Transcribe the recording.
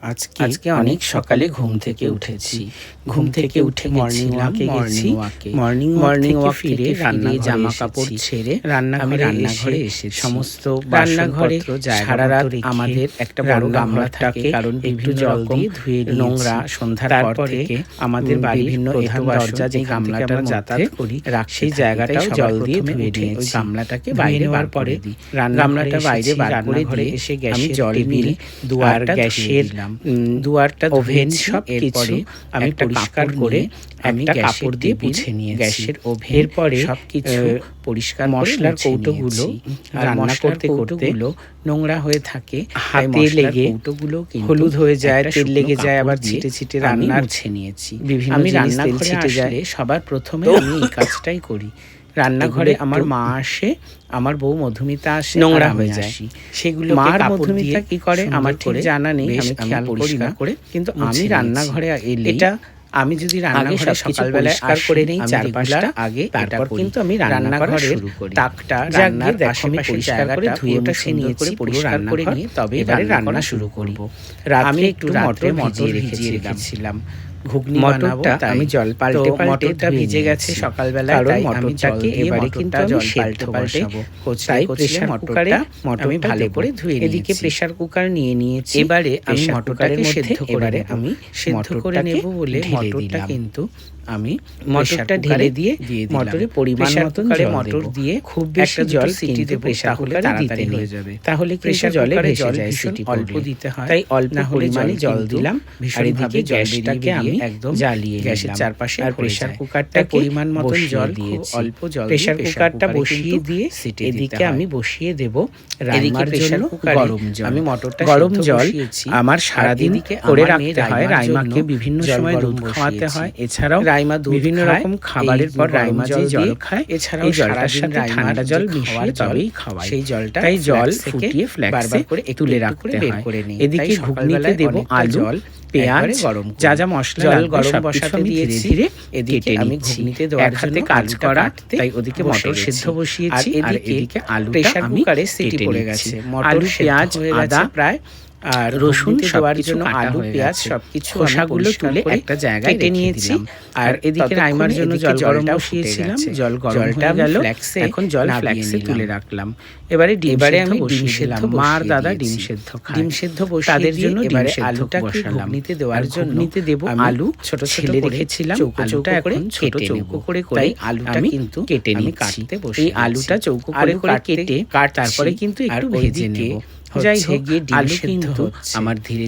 আজকে অনেক সকালে ঘুম থেকে উঠেছি। ঘুম থেকে উঠে মর্নিং ওয়াকে গেছি। মর্নিং ওয়াক ফিরে জামা কাপড় ছেড়ে রান্নাঘরে এসে সমস্ত রান্নাঘরে সারা রাত আমাদের একটা বড় গামলা থাকে, কারণ একটু জল দিয়ে ধুয়ে নোংরা সন্ধ্যার পর থেকে আমাদের বাড়ির বিভিন্ন দরজা যে গামলাটা যাতায়াত করি সেই জায়গাটাও জল দিয়ে ধুয়ে নিয়ে ওই গামলাটাকে বাইরে বার পরে দিই। গামলাটা বাইরে বার করে দিয়ে এসে গ্যাসে জল দিয়ে দুয়ার গ্যাসের দুয়ারটা ওভেন সব কিছু আমি পরিষ্কার করে আমি কাপড় দিয়ে মুছে নিয়ে গ্যাসের ওভেন পরে সবকিছু পরিষ্কার মশলার কৌটোগুলো রান্না করতে করতে নোংরা হয়ে থাকে, হাতে লেগে কৌটোগুলো হলুদ হয়ে যায়, তেল লেগে যায়, আবার ছিটে ছিটে রান্না মুছে নিয়েছি। আমি রান্নাঘরে ছিটে যায় সবার প্রথমে আমি এই কাজটাই করি। রান্নাঘরে আমার মা আসে, আমার বউ মধুমিতা আসে, নোংরা হয়ে যায় সেগুলো। মার মধুমিতা কি করে আমার ঠিক জানা নেই, আমি খেয়াল করি না করে, কিন্তু আমি রান্নাঘরে এলে এটা আমি যদি রান্নাঘরে সকালবেলায় আর করে নেই চারপাশটা আগে, তারপর কিন্তু আমি রান্নাঘরের তাকটা রান্নার আমি পরিষ্কার করে ধুয়ে মুছে নিয়েছি, পরিষ্কার করে নিয়ে তবে এবারে রান্না শুরু করব। আমি একটু মটর ভিজিয়ে রেখেছিলাম ঘুগনি বানাবো, আমি জল পাল্টে মটরটা ভিজে গেছে সকালবেলা, তাই মটরটাকে এবারে কিন্তু জল পাল্টে তাই প্রেসার কুকারে আমি ভালো করে ধুয়ে নিয়েছি। এদিকে প্রেসার কুকার নিয়ে নিয়েছি, এবারে আমি মটরটাকে সেদ্ধ করে আমি সেদ্ধ করে নেব বলে মটরটা কিন্তু আমি মটরটা ঢেলে দিয়ে মটরে পরিমাণ মতন মটর দিয়ে খুব বেশি জল সিটিতে প্রেসার কুকারে দিতে হয়ে যাবে, তাহলে প্রেসার জলে ভেসে যায়, সিটি অল্প দিতে হয়, তাই অল্প পরিমাণে জল দিলাম। আর এদিকে গ্যাসটাকে আমি একদম জ্বালিয়ে গ্যাসের চারপাশে আর প্রেসার কুকারটা পরিমাণ মতন জল দিয়েছি, অল্প জল প্রেসার কুকারটা বসিয়ে দিয়ে এদিকে আমি বসিয়ে দেব রান্নার জন্য গরম জল। আমি মটরটা গরম জল আমার সারাদিন করে রাখতে হয়, রাইমাকে বিভিন্ন সময় দুধ খাওয়াতে হয়, এছাড়াও রাইমা বিভিন্ন রকম খাবারের পর রাইমা জল খায়, এছাড়াও জলটার সাথে ঠান্ডা জল মিশিয়ে তবেই খাওয়াই সেই জলটা, তাই জল ফুটিয়ে ফ্ল্যাক্সে করে তুলে রাখতে হয়। এদিকে ঘুগনিতে দেব আলু, পেঁয়াজ, যা যা মশলা গরম বসাতে দিয়েছি, এদিকে আমি ঘুগনিতে দেওয়ার জন্য কাজ করা, তাই ওদিকে মটর সেদ্ধ বসিয়েছি, আর এদিকে আলু প্রেসার কুকারে সিটি পড়ে গেছে, মটর পেঁয়াজ আদা প্রায় আর রসুন দেওয়ার জন্য আলু পেঁয়াজ সবকিছু খোসাগুলো তুলে একটা জায়গায় কেটে নিয়েছি। আর এদিকে রাইমার জন্য জল গরম বসিয়েছিলাম, জল গরম হয়ে গেল, এখন জল ফ্ল্যাক্সে তুলে রাখলাম। এবারে আমি ডিম সেদ্ধ, মার দাদা ডিম সেদ্ধ খায়, ডিম সেদ্ধ বসিয়ে তাদের জন্য এবারে আলুটাকে ঘুগনিতে দেওয়ার জন্য দেব আলু ছোট ছোট রেখেছিলাম, আলুটা এখন ছোট চৌকো করে আলুটা কিন্তু কেটে আমি কাটতে বসে, এই আলুটা চৌকো করে কেটে তারপরে কিন্তু একটু ভেজে নেব। যাই হোক আলু কিন্তু আমার ধীরে